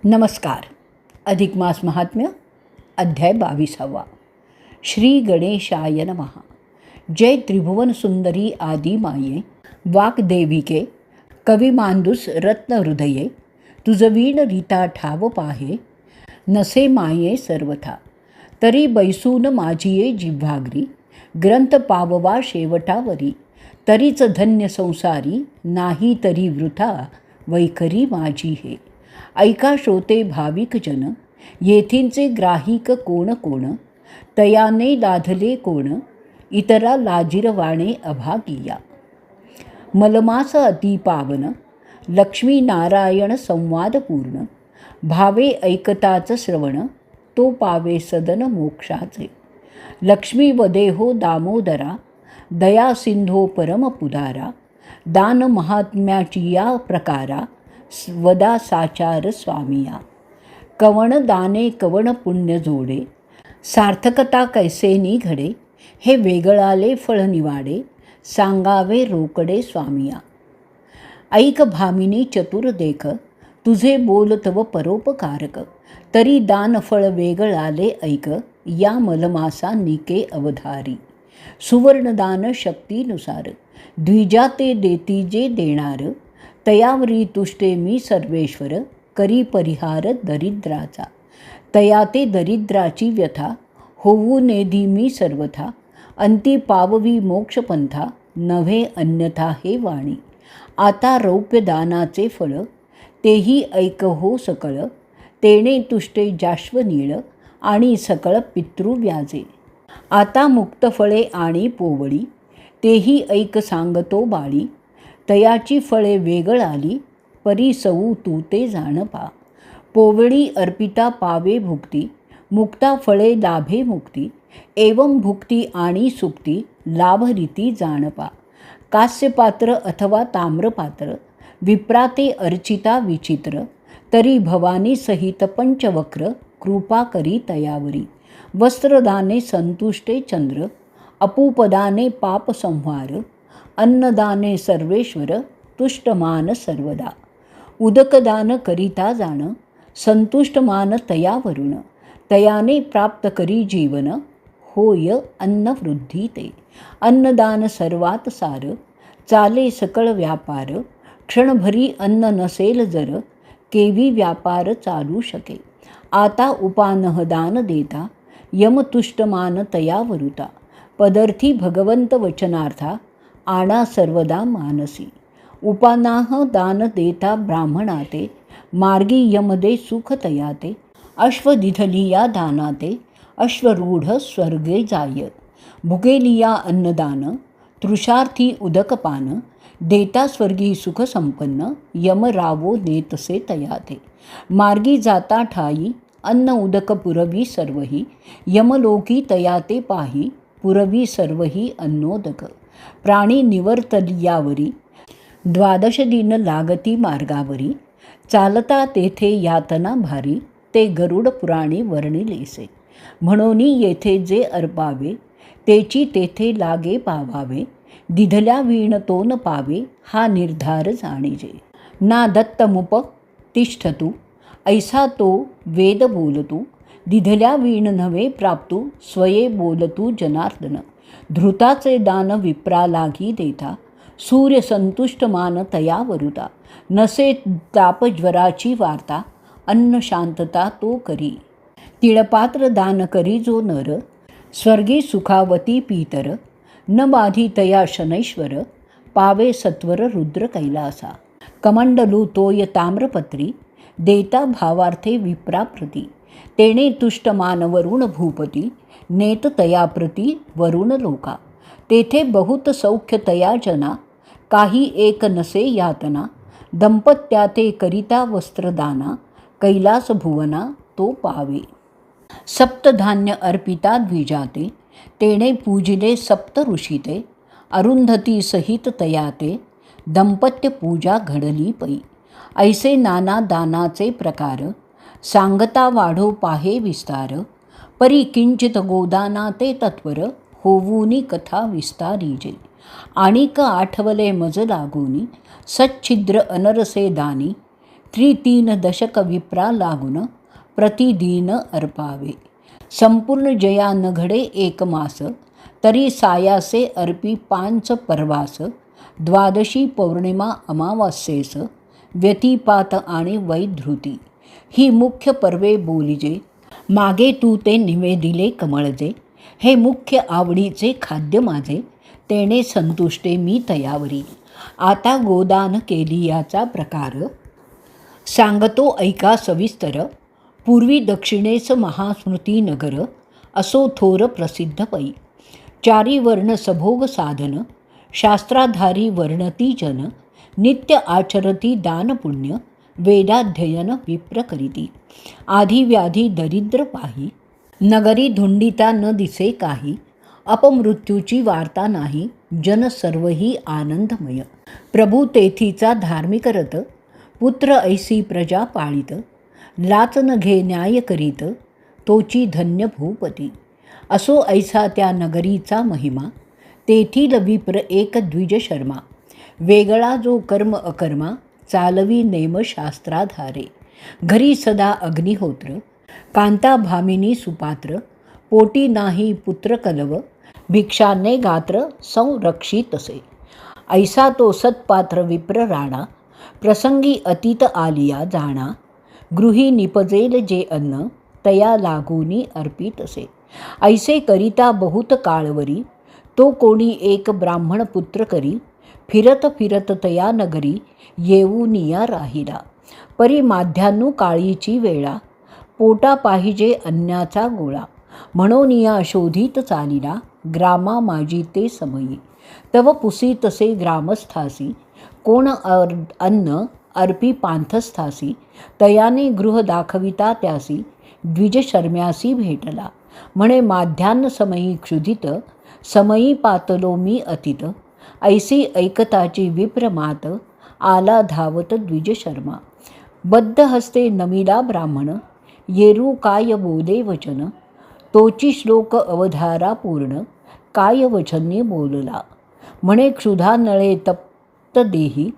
नमस्कार. अधिक मास महात्म्य अध्याय 22. श्री गणेशाय नमः. जय त्रिभुवन सुंदरी आदि माये, वाग्देविके कविमांदुस रत्नहृदये, तुझवीण रीता ठाव पाहे, नसे माये सर्वथा. तरी बैसून माझिये जिव्हाग्री, ग्रंथ पाववा शेवटावरी. तरीच धन्य संसारी, नाही तरी वृथा वैखरी माझी हे. ऐका श्रोते भाविक जन, येथींचे ग्राहिक कोण कोण. तयाने लाधले कोण, इतरा लाजिरवाणे अभागिया. मलमास अतिपावन, लक्ष्मी नारायण संवाद पूर्ण. भावे ऐकताच श्रवण, तो पावे सदन मोक्षाचे. लक्ष्मी वदेहो दामोदरा, दया सिंधो परमपुदारा. दान महात्म्याची या प्रकारा, वदा साचार स्वामिया. कवण दाने कवण पुण्य जोडे, सार्थकता कैसेनी घडे. हे वेगळाले फळ निवाडे, सांगावे रोकडे स्वामिया. ऐक भामिनी चतुर देख, तुझे बोल तव परोपकारक. तरी दान फळ वेगळाले ऐक, या मलमासा निके अवधारी. सुवर्णदान शक्तीनुसार, द्विजा ते देती जे देणार. तयावरी तुष्टे मी सर्वेश्वर, करी परिहार दरिद्राचा. तया ते दरिद्राची व्यथा, होऊ नेदी मी सर्वथा. अंती पाववी मोक्षपंथा, नव्हे अन्यथा हे वाणी. आता रौप्यदानाचे फळ, तेही ऐक हो सकळ. तेणे तुष्टे जाश्वनीळ, आणि सकळ पितृव्याजे. आता मुक्तफळे आणि पोवळी, तेही ऐक सांगतो बाळी. तयाची फळे वेगळाली, परी सऊ तू ते जाण पा. पोवळी अर्पिता पावे भुक्ती, मुक्ता फळे लाभे मुक्ती. एवं भुक्ती आणि सुक्ती, लाभरीती जाण पा. कास्यपात्र अथवा ताम्रपात्र, विप्राते अर्चिता विचित्र. तरी भवानी सहित पंचवक्र, कृपा करी तयावरी. वस्त्रदाने संतुष्टे चंद्र, अपूपदाने पाप संहार. अन्नदाने सर्वेश्वर, तुष्टमान सर्वदा. उदकदान करिता जाण, संतुष्टमान तयावरुण. तयाने प्राप्त करी जीवन, होय अन्नवृद्धी ते. अन्नदान सर्वात सार, चाले सकळ व्यापार. क्षणभरी अन्न नसेल जर, केवी व्यापार चालू शके. आता उपानह दान देता, यमतुष्टमान तयावरुता. पदर्थी भगवंत वचनार्था, आणा सर्वदा मानसी. उपानाह दान देता ब्राह्मणाते, मार्गी यमदे सुख तयाते. अश्वदिधलिया दानाते, अश्वरूढ स्वर्गे जाय. भुगेलिया अन्नदान, तृषार्थी उदकपान. देता स्वर्गी सुख संपन्न, यम रावो नेतसे तयाते. मार्गी जाता ठाई, अन्न उदक पुरवी सर्वही. यमलोकी तयाते पाही, पुरवी सर्वही अन्नोदक. प्राणी निवर्तलियावरी, 12 दिन लागती मार्गावरी. चालता तेथे यातना भारी, ते गरुड पुराणी वर्णिलेसे. म्हणून येथे जे अर्पावे, तेची तेथे लागे पावावे. दिधल्या वीण तो न पावे, हा निर्धार जाणीजे. ना दत्तमुप तिष्ठतु, ऐसा तो वेद बोलतू. दिधल्या वीण नव्हे प्राप्तू, स्वये बोलतू जनार्दन. धृताचे दान विप्रा लागी देता, सूर्य संतुष्ट मान तयावरुता. नसे तापज्वराची वार्ता, अन्न शांतता तो करी. तिळपात्र दान करी जो नर, स्वर्गी सुखावती पीतर. न बाधी तया शनैश्वर, पावे सत्वर रुद्र कैलासा. कमंडलू तोय ताम्रपत्री, देता भावार्थे विप्राप्रती. तेणे तुष्टमान वरुण भूपती, नेत तयाप्रती वरुण लोका. तेथे बहुत सौख्य तया जना, काही एक नसे यातना. दंपत्या ते करिता वस्त्रदाना, कैलास भुवना तो पावे. सप्तधान्य अर्पिता द्विजाते, तेणे पूजिले सप्त ऋषीते. अरुंधती सहित तयाते, दंपत्य पूजा घडली पै. ऐसे नाना दानाचे प्रकार, सांगता वाढो पाहे विस्तार. परी किंचित गोदाना ते तत्वर, होवूनी कथा विस्तारीजे. आणिक आठवले मज लागूनी, सच्छिद्र अनरसे दानी. त्रि-3 दशक विप्रा लागून प्रतिदिन अर्पावे. संपूर्ण जया न घडे एक मास, तरी सायासे अर्पी 5 परवास. द्वादशी पौर्णिमा अमावास्येस, व्यतिपात आणि वैधृती. ही मुख्य पर्वे बोलिजे, मागे तू ते निवेदिले कमळजे. हे मुख्य आवडीचे खाद्य माझे, तेने संतुष्टे मी तयावरी. आता गोदान केली याचा प्रकार, सांगतो ऐका सविस्तर. पूर्वी दक्षिणेस महास्मृती नगर, असो थोर प्रसिद्ध पै. 4 वर्ण सभोग साधन, शास्त्राधारी वर्णती जन. नित्य आचरती दान पुण्य, वेदाध्ययन विप्र करीती. आधी व्याधी दरिद्र पाही, नगरी धुंडिता न दिसे काही. अपमृत्यूची वार्ता नाही, जन सर्वही आनंदमय. प्रभू तेथीचा धार्मिक रत, पुत्र ऐसी प्रजा पाळीत. लाच न घे न्याय करीत, तोची धन्य भूपती. असो ऐसा त्या नगरीचा महिमा, तेथील विप्र एक द्विज शर्मा. वेगळा जो कर्म अकर्मा, चालवी नेम शास्त्राधारे. घरी सदा अग्निहोत्र, कांता भामिनी सुपात्र. पोटी नाही पुत्र कलव, भिक्षाने गात्र संरक्षितसे. ऐसा तो सत्पात्र विप्र राणा, प्रसंगी अतीत आलिया जाणा. गृही निपजेल जे अन्न, तया लागूनी अर्पितसे. ऐसे करिता बहुत काळवरी, तो कोणी एक ब्राह्मण पुत्र करी. फिरत फिरत तया नगरी, येऊनिया राहिला. परी माध्यान्नू काळीची वेळा, पोटा पाहिजे अन्नाचा गोळा. म्हणोनिया शोधित चालिला, ग्रामा माझी ते समयी. तव पुसी तसे ग्रामस्थासी, कोण अन्न अर्पी पांथस्थासी. तयाने गृह दाखविता त्यासी, द्विज शर्म्यासी भेटला. म्हणे माध्यान्ह समयी क्षुधित, समयी पातलो मी अतित. ऐसी ऐकताची विप्रमात, आला धावत द्विज शर्मा. बद्ध हस्ते नमिला ब्राह्मण, येरू काय बोले वचन. तोची श्लोक अवधारा पूर्ण, काय वचन्य बोलला. म्हणे क्षुधा नळे तप्त देही,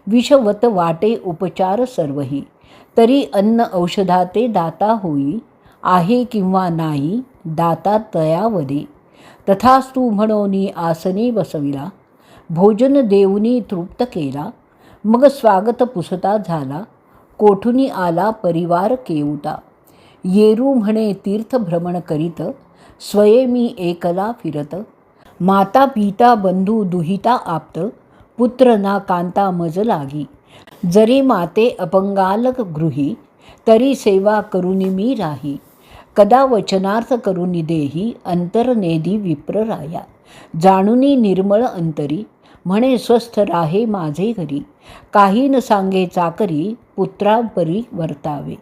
विषवत वाटे उपचार सर्वही. तरी अन्न औषधाते दाता होई, आहे किंवा नाही दाता तयावदे. तथास्तु म्हणोनी आसने बसविला, भोजन देऊनी तृप्त केला. मग स्वागत पुसता झाला, कोठुनी आला परिवार केऊता. येरू म्हणे तीर्थभ्रमण करीत, स्वयं एकला फिरत. माता पिता बंधू दुहिता आप्त, पुत्र ना कांता मज लागी. जरी माते अपंगालक गृही, तरी सेवा करुनी मी राही. कदा वचनार्थ करुनी देही, अंतरनेदी विप्रराया. जाणुनी निर्मळ अंतरी, म्हणे स्वस्थ राहे माझे घरी. काही न सांगे चाकरी, पुत्रापरी वर्तावे.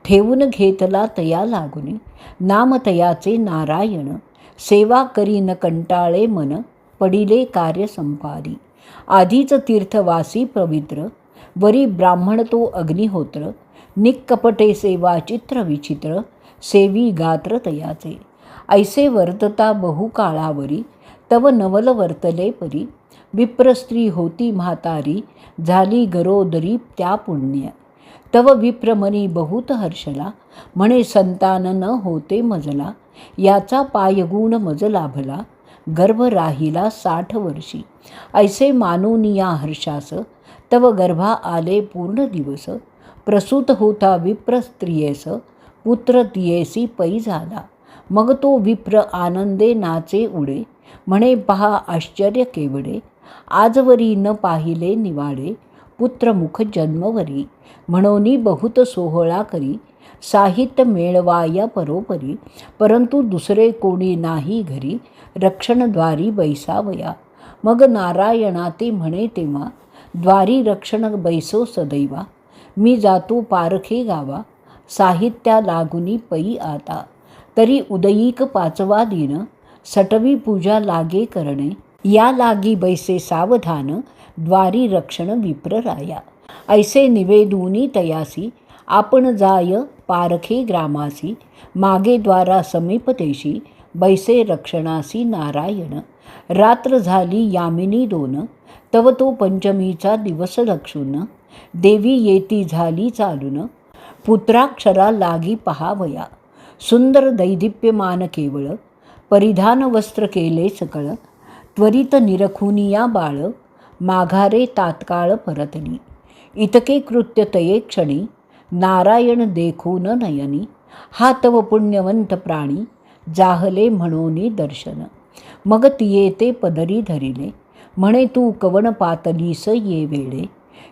ठेवून घेतला तया लागुनी, नाम तयाचे नारायण. सेवा करी न कंटाळे मन, पडिले कार्य संपादी. आधीच तीर्थवासी पवित्र, वरी ब्राह्मण तो अग्निहोत्र. निक्कपटे सेवा चित्र विचित्र, सेवी गात्र तयाचे. ऐसे वर्तता बहुकाळावरी, तव नवल वर्तले परी. विप्रस्त्री होती म्हातारी, झाली गरोदरी त्या पुण्य. तव विप्रमनी बहुत हर्षला, म्हणे संतान न होते मजला. याचा पायगुण मज लाभला, गर्भ राहिला 60 वर्षी. ऐसे मानूनिया हर्षास, तव गर्भा आले पूर्ण दिवस. प्रसूत होता विप्र स्त्रियेस, पुत्र तियेसी पै झाला. मग तो विप्र आनंदे नाचे उडे, म्हणे पहा आश्चर्य केवडे. आजवरी न पाहिले निवाडे, पुत्र मुख जन्मवरी. म्हणोनी बहुत सोहळा करी, साहित्य मेळवाया परोपरी. परंतु दुसरे कोणी नाही घरी, रक्षणद्वारी बैसावया. मग नारायणा ते म्हणे तेव्हा, द्वारी रक्षण बैसो सदैवा. मी जातो पारखे गावा, साहित्या लागुनी पै आता. तरी उदयीक 5वा दिन, सटवी पूजा लागे करणे. या लागी बैसे सावधान, द्वारी रक्षण विप्रराया. ऐसे निवेदूनी तयासी, आपण जाय पारखे ग्रामासी. मागे द्वारा समीपतेशी, बैसे रक्षणासी नारायण. रात्र झाली यामिनी 2, तव तो पंचमीचा दिवस लक्षून. देवी येती झाली चालून, पुत्राक्षरा लागी पहावया. सुंदर दैदिप्यमान केवळ, परिधान वस्त्र केले सकळ. त्वरित निरखुनिया बाळ, माघारे तात्काळ परतली. इतके कृत्य तये क्षणी, नारायण देखून नयनी. हा तव पुण्यवंत प्राणी, जाहले म्हणोनी दर्शन. मग तिये ते पदरी धरिले, म्हणे तू कवन पातलीस ये वेळे.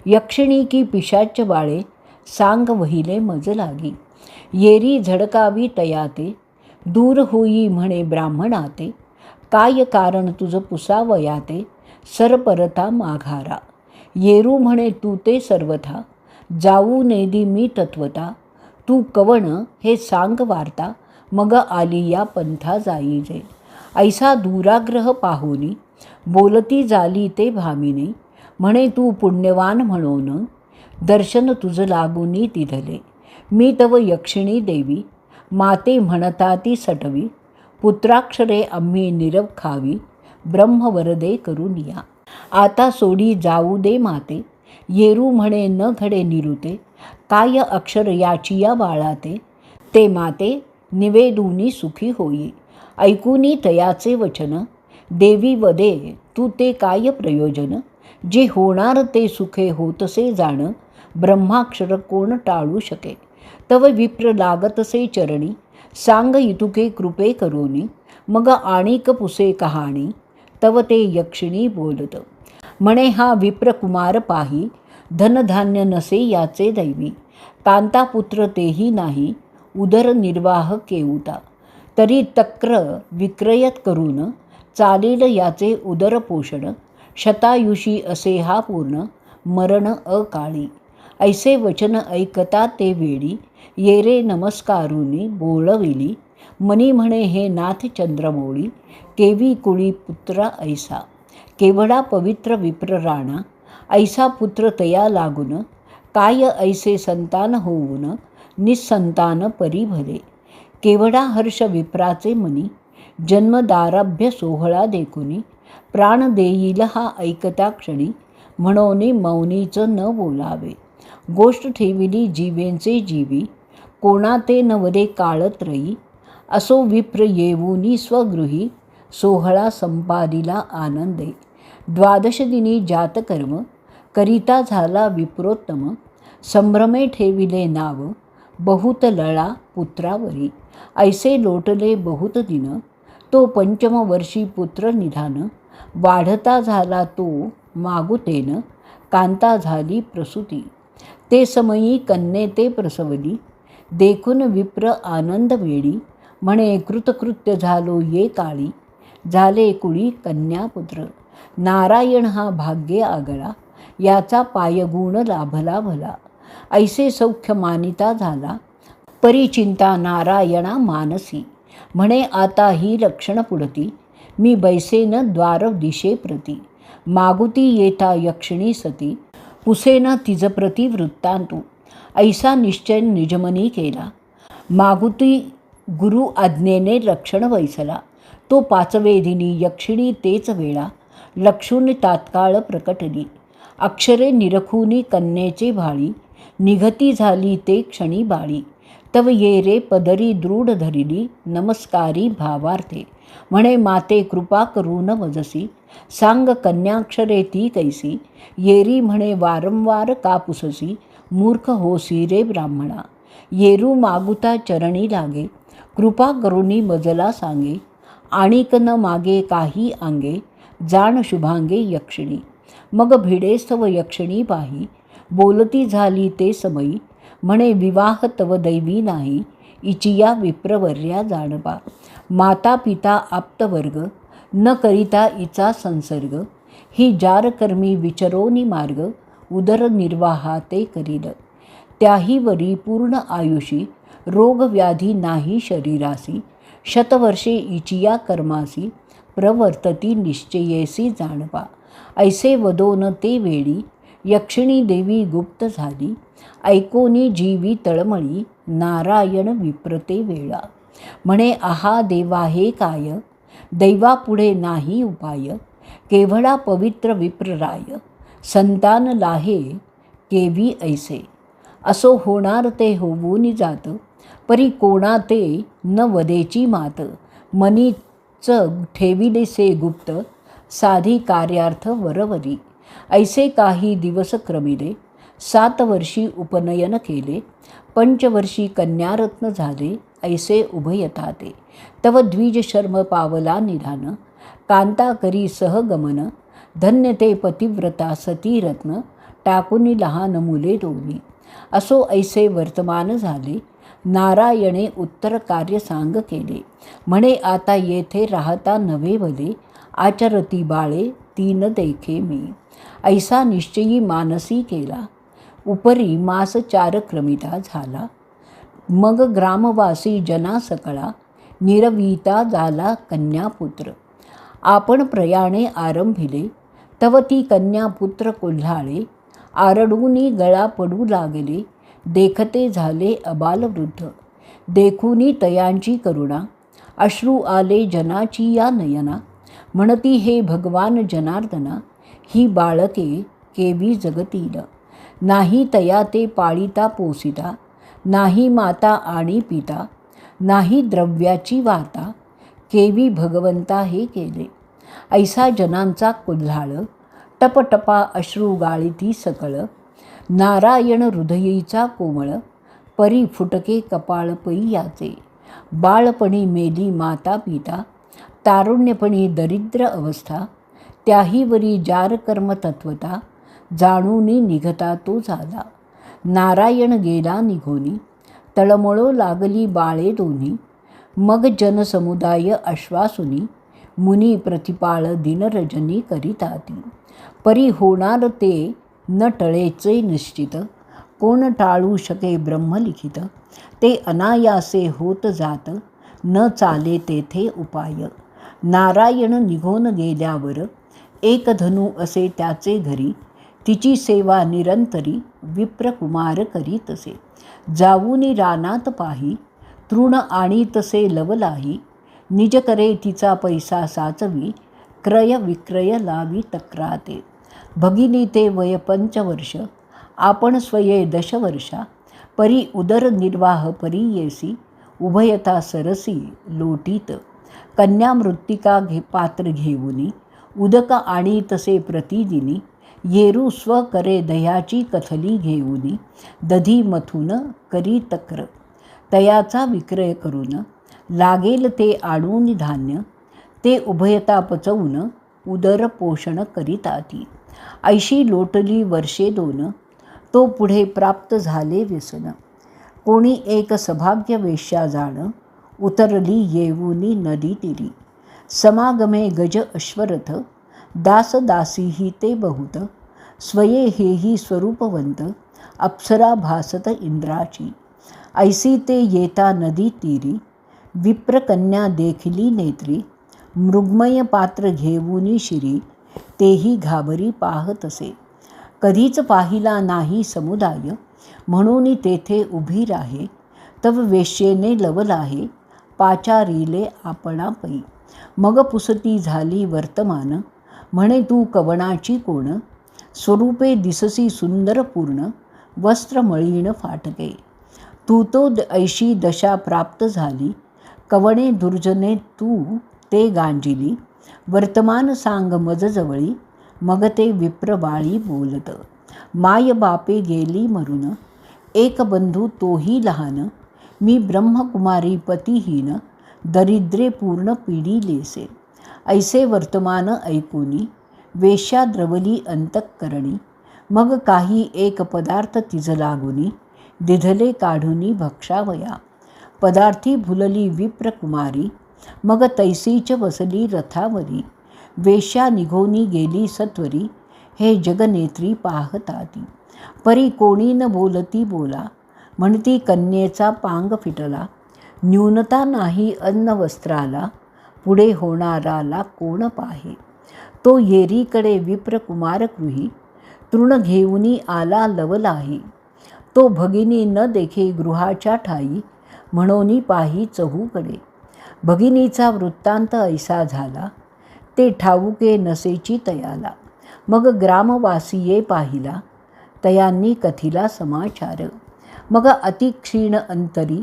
यक्षिणी की पिशाच बाळे, सांग वहिले मज लागी. येरी झडकावी तयाते, दूर होई म्हणे ब्राह्मणाते. काय कारण तुझ पुसावयाते, सर परता माघारा. येरू म्हणे तू ते सर्वथा, जाऊ नेदी मी तत्वता. तू कवण हे सांग वार्ता, मग आली या पंथा जाई जे. ऐसा दुराग्रह पाहुनी, बोलती झाली ते भामिनी. म्हणे तू पुण्यवान म्हणून, दर्शन तुझ लागुनी तिधले. मी तव यक्षिणी देवी, माते म्हणता ती सटवी. पुत्राक्षरे आम्ही निरखावी, ब्रह्मवरदे करून या. आता सोडी जाऊ दे माते, येरू म्हणे न घडे निरुते. काय अक्षर याचिया बाळाते, ते माते निवेदूनी सुखी होई. ऐकूनी तयाचे वचन, देवी वदे तू ते काय प्रयोजन. जे होणार ते सुखे होतसे जाण, ब्रह्माक्षर कोण टाळू शके. तव विप्र लागतसे चरणी, सांग इतुके कृपे करोनी. मग आणिक पुसे कहाणी, तव ते यक्षिणी बोलत. म्हणे हा विप्रकुमार पाही, धनधान्य नसे याचे दैवी. कांतापुत्र तेही नाही, उदरनिर्वाह केऊता. तरी तक्र विक्रयत करून, चालेल याचे उदरपोषण. शतायुषी असे हा पूर्ण, मरण अकाळी. ऐसे वचन ऐकता ते वेळी, येरे नमस्कारुनी बोलविली. मनी म्हणे हे नाथ चंद्रमौळी, केवी कुळी पुत्रा ऐसा. केवढा पवित्र विप्र राणा, ऐसा पुत्र तया लागून. काय ऐसे संतान होऊन, निसंतान परी भले. केवढा हर्ष विप्राचे मनी, जन्मदारभ्य सोहळा देखुनी. प्राण देईल हा ऐकता क्षणी, म्हणोनी मौनीच न बोलावे. गोष्ट ठेविली जीवेंचे जीवी, कोणा ते नवदे काळत्रयी. असो विप्र येऊनी स्वगृही, सोहळा संपादिला आनंदे. द्वादश दिनी जातकर्म, करिता झाला विप्रोत्तम. संभ्रमे ठेविले नाव, बहुत लळा पुत्रावरी. ऐसे लोटले बहुत दिन, तो पंचम वर्षी पुत्र निधान. वाढता झाला तो मागुतेन, कांता झाली प्रसूती. ते समयी कन्ये ते प्रसवली, देखून विप्र आनंद वेळी. म्हणे कृतकृत्य झालो ये काळी, झाले कुळी कन्यापुत्र. नारायण हा भाग्ये आगळा, याचा पायगुण लाभला भला. ऐसे सौख्य मानिता झाला, परिचिंता नारायणा मानसी. म्हणे आता ही लक्षण पुढती, मी बैसेन द्वार दिशे प्रती. मागुती येता यक्षिणी सती, पुसेन तिज प्रति वृत्तांतू. ऐसा निश्चय निजमनी केला, मागुती गुरु आज्ञेने लक्षण वैसला. तो पाचवे दिनी यक्षिणी तेच वेळा, लक्षून तात्काळ प्रकटली. अक्षरे निरखुनी कन्येचे भाळी, निघती झाली ते क्षणी बाळी. तव ये रे पदरी दृढ धरिली, नमस्कारी भावार्थे. म्हणे माते कृपा करून वजसी, सांग कन्याक्षरे ती कैसी. येरी म्हणे वारंवार कापुससी, मूर्ख होसी रे ब्राह्मणा. येरू मागुता चरणी लागे, कृपा करुनी मजला सांगे. आणिक न मागे काही आंगे, जाण शुभांगे यक्षिणी. मग भिडेस्तव यक्षिणी पाही, बोलती झाली ते समयी. म्हणे विवाह तव दैवी नाही, इचिया विप्रवर्या जाणपा. माता पिता आप्तवर्ग, न करिता इचा संसर्ग. ही जारकर्मी विचरोनी मार्ग, उदरनिर्वाहा ते करील. त्याही वरी पूर्ण आयुषी, रोगव्याधी नाही शरीरासी. शतवर्षे इचिया कर्मासी, प्रवर्तती निश्चयेसी जाणपा. ऐसे वदोन ते वेळी, यक्षिणी देवी गुप्त झाली. ऐकोनी जीवी तळमळी, नारायण विप्रते वेळा. म्हणे आहा देवा हे काय, दैवापुढे नाही उपाय. केवढा पवित्र विप्रराय, संतान लाहे केवी ऐसे. असो होणार ते होऊनी जात, परी कोणा ते न वदेची मात. मनीच ठेविले से गुप्त, साधी कार्यार्थ वरवरी. ऐसे काही दिवस क्रमिले, 7 वर्षी उपनयन केले. 5 वर्षी कन्यारत्न झाले, ऐसे उभयता ते. तव द्विज शर्म पावला निधान, कांता करी सहगमन. धन्य ते पतिव्रता सती रत्न, टाकुनी लहान मुले दोन्ही. असो ऐसे वर्तमान झाले, नारायणे उत्तर कार्य सांग केले. म्हणे आता येथे राहता नव्हे भले, आचरती बाळे तीन देखे मी. ऐसा निश्चयी मानसी केला, उपरी मास 4 क्रमिता झाला. मग ग्रामवासी जना सकळा, निरविता झाला कन्यापुत्र. आपण प्रयाणे आरंभिले, तव ती कन्यापुत्र कोल्हाळे. आरडूनी गळा पडू लागले, देखते झाले अबालवृद्ध. देखुनी तयांची करुणा, अश्रू आले जनाची या नयना. म्हणती हे भगवान जनार्दना, ही बाळके केवी जगतील. नाही तया ते पाळिता पोसिता, नाही माता आणि पिता. नाही द्रव्याची वार्ता, केवी भगवंता हे केले. ऐसा जनांचा कोल्हाळ, टपटपा अश्रू गाळीती सकळ. नारायण हृदयीचा कोमळ, परी फुटके कपाळ पै याचे. बाळपणी मेली माता पिता, तारुण्यपणी दरिद्र अवस्था. त्याहीवरी जार कर्म तत्वता, जाणूनी निघता तो झाला. नारायण गेला निघोनी, तळमळो लागली बाळे दोन्ही. मग जनसमुदाय आश्वासुनी, मुनी प्रतिपाळ दिनरजनी करिताती. परी होणार ते न टळेचे निश्चित, कोण टाळू शके ब्रह्मलिखित. ते अनायासे होत जात, न चाले तेथे उपाय. नारायण निघून गेल्यावर, एक धनु असे त्याचे घरी. तिची सेवा निरंतरी, विप्रकुमार करीतसे. जाऊनी रानात पाही, तृण आणि तसे लवलाही. निज करे तिचा पैसा साचवी, क्रय विक्रय लावी तक्राते. भगिनी ते वय 5 वर्ष, आपण स्वये 10 वर्षा. परी उदरनिर्वाह परी येसी, उभयता सरसी लोटीत. कन्या मृत्तिका पात्र घेऊनी, उदक आणि तसे प्रतिदिनी. येरू स्व करे दह्याची कथली घेऊनी, दधी मथून करी तक्र. तयाचा विक्रय करून, लागेल ते आणून धान्य. ते उभयता पचवून, उदर पोषण करीताती. ऐशी लोटली वर्षे 2, तो पुढे प्राप्त झाले व्यसन. कोणी एक सभाग्य वेश्या जाण, उतरली येऊनी नदी तीरी. समागमे गज अश्वरथ, दास दासीही ते बहुत. स्वये हेही स्वरूपवंत, अप्सरा भासत इंद्राची. ऐसी ते येता नदी तीरी, विप्रकन्या देखली नेत्री. मृगमय पात्र घेऊनी शिरी, तेही घाबरी पाहतसे. कधीच पाहिला नाही समुदाय, म्हणून तेथे उभी राहे. तव वेश्येने लवलाहे, पाचारिले आपणा पै. मग पुसती झाली वर्तमान, म्हणे तू कवणाची कोण. स्वरूपे दिससी सुंदर पूर्ण, वस्त्र मळीण फाटके. तू तो ऐशी दशा प्राप्त झाली, कवणे दुर्जने तू ते गांजिली. वर्तमान सांग मज जवळी, मग ते विप्रबाळी बोलत. माय बापे गेली मरून, एक बंधू तोही लहान. मी ब्रह्मकुमारी पतिहीन, दरिद्रे पूर्ण पिढीलेसे. ऐसे वर्तमान ऐकूनी, वेश्या द्रवली अंतःकरणी. मग काही एक पदार्थ तिज लागुनी, दिधले काढुनी भक्षावया. पदार्थी भुलली विप्रकुमारी, मग तैसीच बसली रथावरी. वेश्या निघोनी गेली सत्वरी, हे जगनेत्री पाहताती. परी कोणी न बोलती बोला, म्हणती कन्येचा पांग फिटला. न्यूनता नाही अन्न वस्त्राला, पुढे होणाराला कोण पाहे. तो येरीकडे विप्रकुमार गृही, तृण घेऊनी आला लवलाही. तो भगिनी न देखे गृहाच्या ठाई, म्हणोनी पाही चहूकडे. भगिनीचा वृत्तांत ऐसा झाला, ते ठाऊके नसेची तयाला. मग ग्रामवासीये पाहिला, तयांनी कथिला समाचार. मग अति क्षीण अंतरी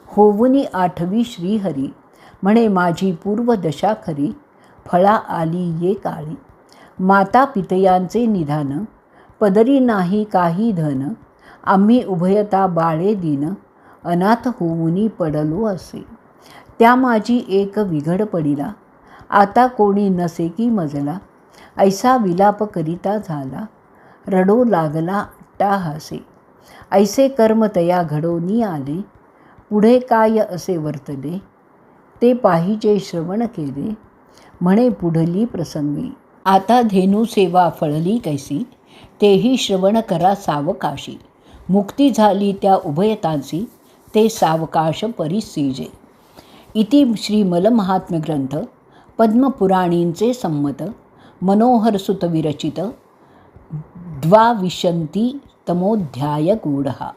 होऊनी आठवी श्रीहरी. म्हणे माझी पूर्व दशा खरी, फळा आली ये काळी. माता पितयांचे निधान, पदरी नाही काही धन. आम्ही उभयता बाळे दीन, अनाथ होऊनी पडलो असे. त्या माझी एक विघड पडिला, आता कोणी नसे की मजला. ऐसा विलाप करिता झाला, रडो लागला अट्टाहासे. ऐसे कर्म तया घडोनी आले, पुढे काय असे वर्तले. ते पाहिजे श्रवण केले, म्हणे पुढली प्रसंगी. आता धेनू सेवा फळली कैसी, तेही श्रवण करा सावकाशी. मुक्ती झाली त्या उभयतांची, ते सावकाश परिसिजे. इति श्रीमलमहात्म्य ग्रंथ पद्मपुराणींचे संमत मनोहर सुत विरचित 22तमोऽध्याय गूढः.